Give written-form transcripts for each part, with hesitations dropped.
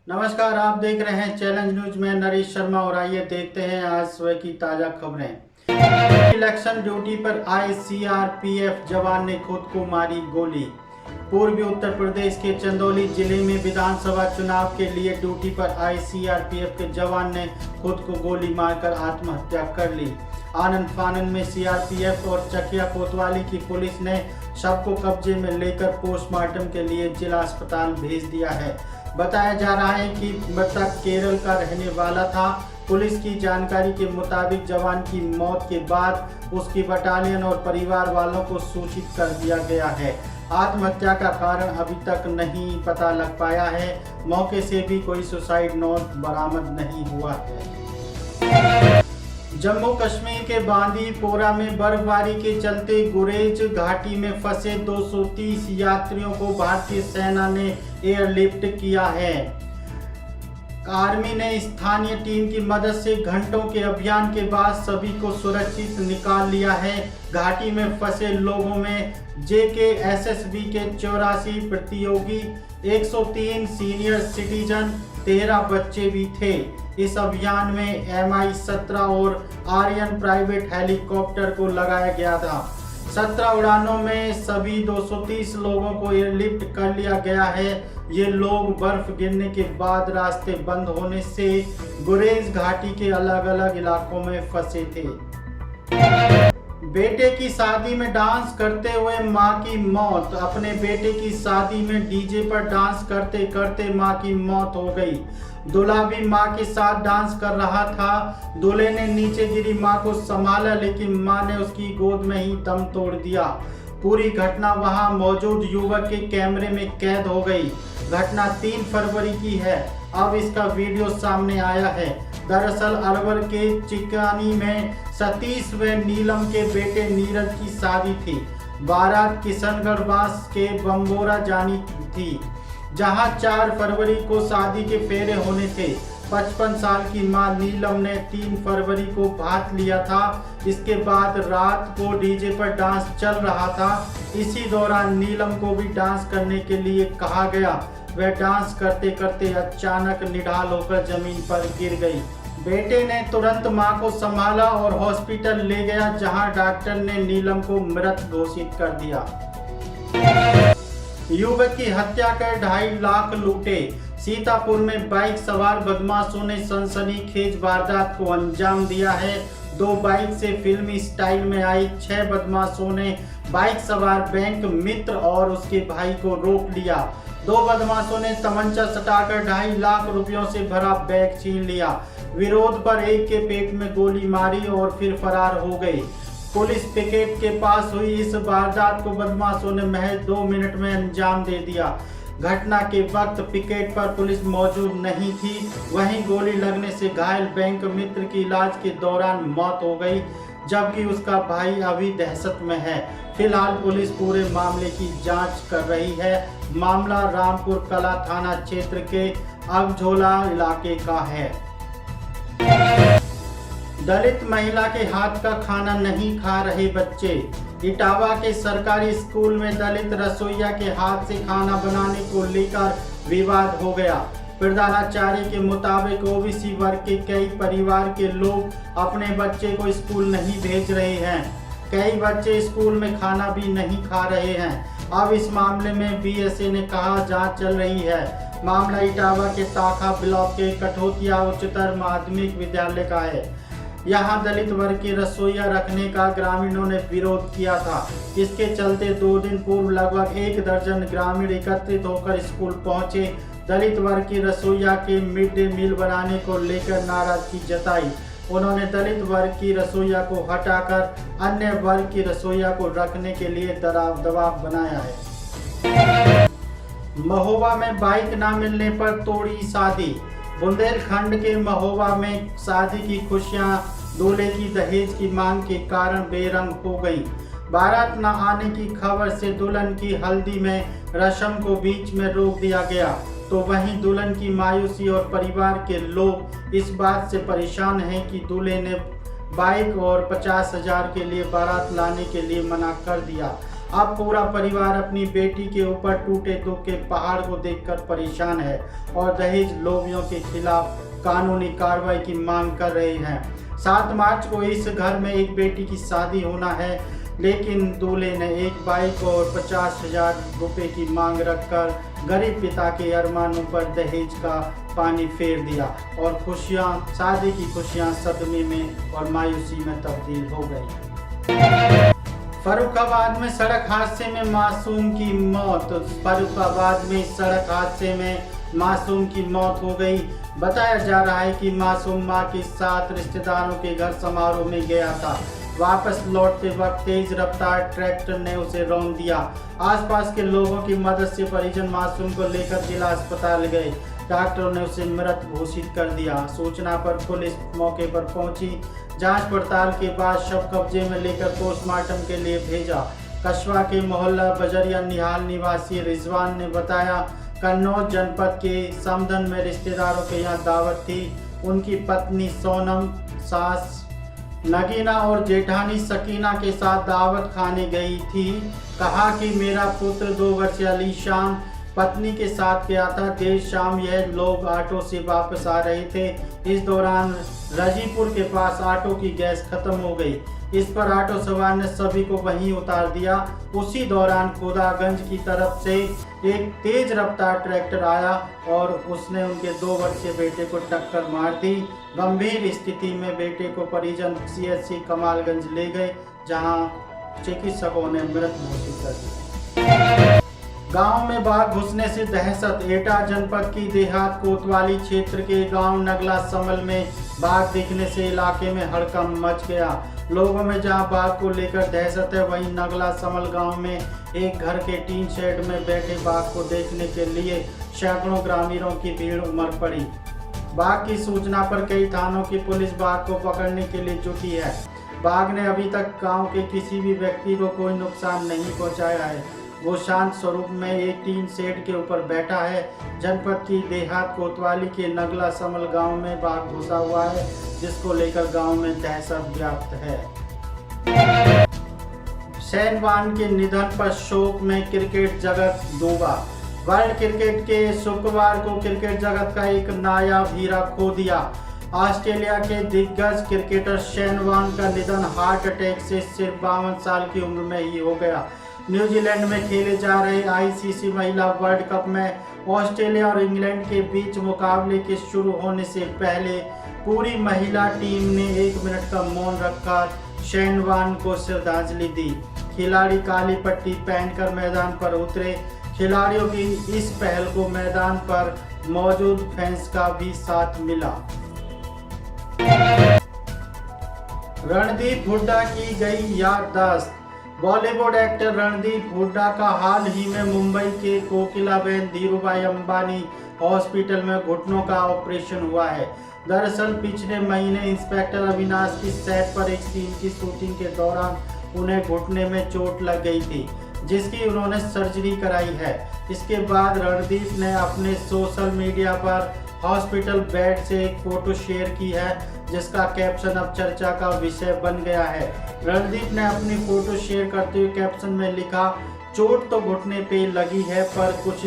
नमस्कार, आप देख रहे हैं चैलेंज न्यूज में नरेश शर्मा और आइए देखते हैं आज सुबह की ताजा खबरें। इलेक्शन ड्यूटी पर आए सीआरपीएफ जवान ने खुद को मारी गोली। पूर्वी उत्तर प्रदेश के चंदौली जिले में विधानसभा चुनाव के लिए ड्यूटी पर आए सीआरपीएफ के जवान ने खुद को गोली मारकर आत्महत्या कर ली। आनंद फानन में सीआरपीएफ और चकिया कोतवाली की पुलिस ने शव को कब्जे में लेकर पोस्टमार्टम के लिए जिला अस्पताल भेज दिया है। बताया जा रहा है कि मृतक केरल का रहने वाला था। पुलिस की जानकारी के मुताबिक जवान की मौत के बाद उसकी बटालियन और परिवार वालों को सूचित कर दिया गया है। आत्महत्या का कारण अभी तक नहीं पता लग पाया है। मौके से भी कोई सुसाइड नोट बरामद नहीं हुआ है। जम्मू कश्मीर के बांदीपोरा में बर्फबारी के चलते गुरेज घाटी में फंसे 230 यात्रियों को भारतीय सेना ने एयरलिफ्ट किया है। आर्मी ने स्थानीय टीम की मदद से घंटों के अभियान के बाद सभी को सुरक्षित निकाल लिया है। घाटी में फंसे लोगों में JKSSB के 84 प्रतियोगी, 103 सीनियर सिटीजन, 13 बच्चे भी थे। इस अभियान में MI-17 और आर्यन प्राइवेट हेलीकॉप्टर को लगाया गया था। 17 उड़ानों में सभी 230 लोगों को एयरलिफ्ट कर लिया गया है। ये लोग बर्फ गिरने के बाद रास्ते बंद होने से गुरेज घाटी के अलग अलग इलाकों में फंसे थे। बेटे की शादी में डांस करते हुए मां की मौत। अपने बेटे की शादी में डीजे पर डांस करते करते मां की मौत हो गई। दूल्हा भी मां के साथ डांस कर रहा था। दूल्हे ने नीचे गिरी मां को संभाला, लेकिन मां ने उसकी गोद में ही दम तोड़ दिया। पूरी घटना वहां मौजूद युवक के कैमरे में कैद हो गई। घटना 3 फरवरी की है। अब इसका वीडियो सामने आया है। दरअसल अलवर के चिकानी में सतीश व नीलम के बेटे नीरज की शादी थी। बारात किशनगढ़ बास के बम्बोरा जानी थी, जहां 4 फरवरी को शादी के फेरे होने थे। 55 साल की मां नीलम ने 3 फरवरी को भात लिया था। इसके बाद रात को डीजे पर डांस चल रहा था। इसी दौरान नीलम को भी डांस करने के लिए कहा गया। वह डांस करते करते अचानक निढाल होकर जमीन पर गिर गई। बेटे ने तुरंत मां को संभाला और हॉस्पिटल ले गया, जहां डॉक्टर ने नीलम को मृत घोषित कर दिया। युवक की हत्या कर 2.5 लाख लूटे। सीतापुर में बाइक सवार बदमाशों ने सनसनीखेज वारदात को अंजाम दिया है। 2 बाइक से फिल्मी स्टाइल में आई 6 बदमाशों ने बाइक सवार बैंक मित्र और उसके भाई को रोक लिया। 2 बदमाशों ने तमंचा सटाकर 2.5 लाख रुपयों से भरा बैग छीन लिया। विरोध पर एक के पेट में गोली मारी और फिर फरार हो गए। पुलिस पिकेट के पास हुई इस वारदात को बदमाशों ने महज 2 मिनट में अंजाम दे दिया। घटना के वक्त पिकेट पर पुलिस मौजूद नहीं थी। वहीं गोली लगने से घायल बैंक मित्र की इलाज के दौरान मौत हो गई, जबकि उसका भाई अभी दहशत में है। फिलहाल पुलिस पूरे मामले की जांच कर रही है। मामला रामपुर कला थाना क्षेत्र के अगझोला इलाके का है। दलित महिला के हाथ का खाना नहीं खा रहे बच्चे। इटावा के सरकारी स्कूल में दलित रसोइया के हाथ से खाना बनाने को लेकर विवाद हो गया। प्रधानाचार्य के मुताबिक OBC वर्ग के कई परिवार के लोग अपने बच्चे को स्कूल नहीं भेज रहे हैं। कई बच्चे स्कूल में खाना भी नहीं खा रहे हैं। अब इस मामले में BSA ने कहा जांच चल रही है। मामला इटावा के ताखा ब्लॉक के कठोतिया उच्चतर माध्यमिक विद्यालय का है। यहाँ दलित वर्ग की रसोइया रखने का ग्रामीणों ने विरोध किया था। इसके चलते 2 दिन पूर्व लगभग 1 दर्जन ग्रामीण एकत्रित होकर स्कूल पहुंचे। दलित वर्ग की रसोइया के मिड डे मील बनाने को लेकर नाराजगी जताई। उन्होंने दलित वर्ग की रसोइया को हटाकर अन्य वर्ग की रसोइया को रखने के लिए दबाव बनाया है। महोबा में बाइक न मिलने पर तोड़ी शादी। बुंदेलखंड के महोबा में शादी की खुशियां दूल्हे की दहेज की मांग के कारण बेरंग हो गई। बारात न आने की खबर से दुल्हन की हल्दी में रस्म को बीच में रोक दिया गया, तो वहीं दुल्हन की मायूसी और परिवार के लोग इस बात से परेशान हैं कि दूल्हे ने बाइक और 50,000 के लिए बारात लाने के लिए मना कर दिया। अब पूरा परिवार अपनी बेटी के ऊपर टूटे दुख के पहाड़ को देखकर परेशान है और दहेज लोभियों के खिलाफ कानूनी कार्रवाई की मांग कर रहे हैं। 7 मार्च को इस घर में एक बेटी की शादी होना है, लेकिन दूल्हे ने एक बाइक और 50,000 रुपये की मांग रखकर गरीब पिता के अरमानों पर दहेज का पानी फेर दिया और शादी की खुशियां सदमे में और मायूसी में तब्दील हो गई। फर्रुखाबाद में सड़क हादसे में मासूम की मौत। फर्रुखाबाद में सड़क हादसे में मासूम की मौत हो गई। बताया जा रहा है कि मासूम मां के साथ रिश्तेदारों के घर समारोह में गया था। वापस लौटते वक्त तेज रफ्तार ट्रैक्टर ने उसे रौंद दिया। आसपास के लोगों की मदद से परिजन मासूम को लेकर जिला अस्पताल गए। डॉक्टरों ने उसे मृत घोषित कर दिया। सूचना पर पुलिस मौके पर पहुंची। जांच पड़ताल के बाद शव कब्जे में लेकर पोस्टमार्टम के लिए भेजा। कस्बा के मोहल्ला बजरिया निहाल निवासी रिजवान ने बताया, कन्नौज जनपद के समदन में रिश्तेदारों के यहाँ दावत थी। उनकी पत्नी सोनम, सास नगीना और जेठानी सकीना के साथ दावत खाने गई थी। कहा कि मेरा पुत्र 2 वर्षीय अलीशान पत्नी के साथ गया था। देर शाम यह लोग ऑटो से वापस आ रहे थे। इस दौरान रजीपुर के पास ऑटो की गैस खत्म हो गई। इस पर ऑटो सवार ने सभी को वहीं उतार दिया। उसी दौरान खुदागंज की तरफ से एक तेज रफ्तार ट्रैक्टर आया और उसने उनके 2 वर्षीय बेटे को टक्कर मार दी। गंभीर स्थिति में बेटे को परिजन CHC कमालगंज ले गए, जहां चिकित्सकों ने मृत घोषित कर दिया। गांव में बाघ घुसने से दहशत। एटा जनपद की देहात कोतवाली क्षेत्र के गांव नगला समल में बाघ दिखने से इलाके में हड़कंप मच गया। लोगों में जहां बाघ को लेकर दहशत है, वहीं नगला समल गांव में एक घर के टीन शेड में बैठे बाघ को देखने के लिए सैकड़ों ग्रामीणों की भीड़ उमड़ पड़ी। बाघ की सूचना पर कई थानों की पुलिस बाघ को पकड़ने के लिए जुटी है। बाघ ने अभी तक गांव के किसी भी व्यक्ति को कोई नुकसान नहीं पहुंचाया है। वो शांत स्वरूप में एक टीन शेड के ऊपर बैठा है। जनपद की देहात कोतवाली के नगला समल गांव में बाघ घुसा हुआ है, जिसको लेकर गांव में दहशत व्याप्त है। शेन वॉर्न के निधन पर शोक में क्रिकेट जगत डूबा। वर्ल्ड क्रिकेट के शुक्रवार को क्रिकेट जगत का एक नायाब हीरा खो दिया। ऑस्ट्रेलिया के दिग्गज क्रिकेटर शेन वॉर्न का निधन हार्ट अटैक से सिर्फ 52 साल की उम्र में ही हो गया। न्यूजीलैंड में खेले जा रहे ICC महिला वर्ल्ड कप में ऑस्ट्रेलिया और इंग्लैंड के बीच मुकाबले के शुरू होने से पहले पूरी महिला टीम ने 1 मिनट का मौन रखकर शेन वॉर्न को श्रद्धांजलि दी। खिलाड़ी काली पट्टी पहनकर मैदान पर उतरे। खिलाड़ियों की इस पहल को मैदान पर मौजूद फैंस का भी साथ मिला। रणदीप हुड्डा की गई याददाश्त। बॉलीवुड एक्टर रणदीप हुड्डा का हाल ही में मुंबई के कोकिलाबेन धीरूभाई अंबानी हॉस्पिटल में घुटनों का ऑपरेशन हुआ है। दरअसल पिछले महीने इंस्पेक्टर अविनाश की सेट पर एक सीन की शूटिंग के दौरान उन्हें घुटने में चोट लग गई थी, जिसकी उन्होंने सर्जरी कराई है। इसके बाद रणदीप ने अपने सोशल मीडिया पर हॉस्पिटल बेड से एक फोटो शेयर की है, जिसका कैप्शन अब चर्चा का विषय बन गया है। रणदीप ने अपनी फोटो शेयर करते हुए कैप्शन में लिखा, चोट तो घुटने पे लगी है पर कुछ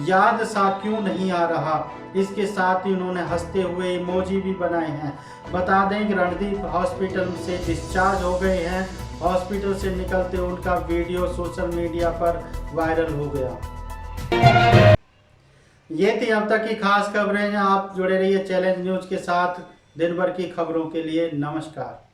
याद सा क्यों नहीं आ रहा। इसके साथ ही उन्होंने हंसते हुए इमोजी भी बनाए हैं। बता दें कि रणदीप हॉस्पिटल से डिस्चार्ज हो गए हैं। हॉस्पिटल से निकलते उनका वीडियो सोशल मीडिया पर वायरल हो गया। ये थी अब तक की खास खबरें। आप जुड़े रहिए चैलेंज न्यूज के साथ दिन भर की खबरों के लिए। नमस्कार।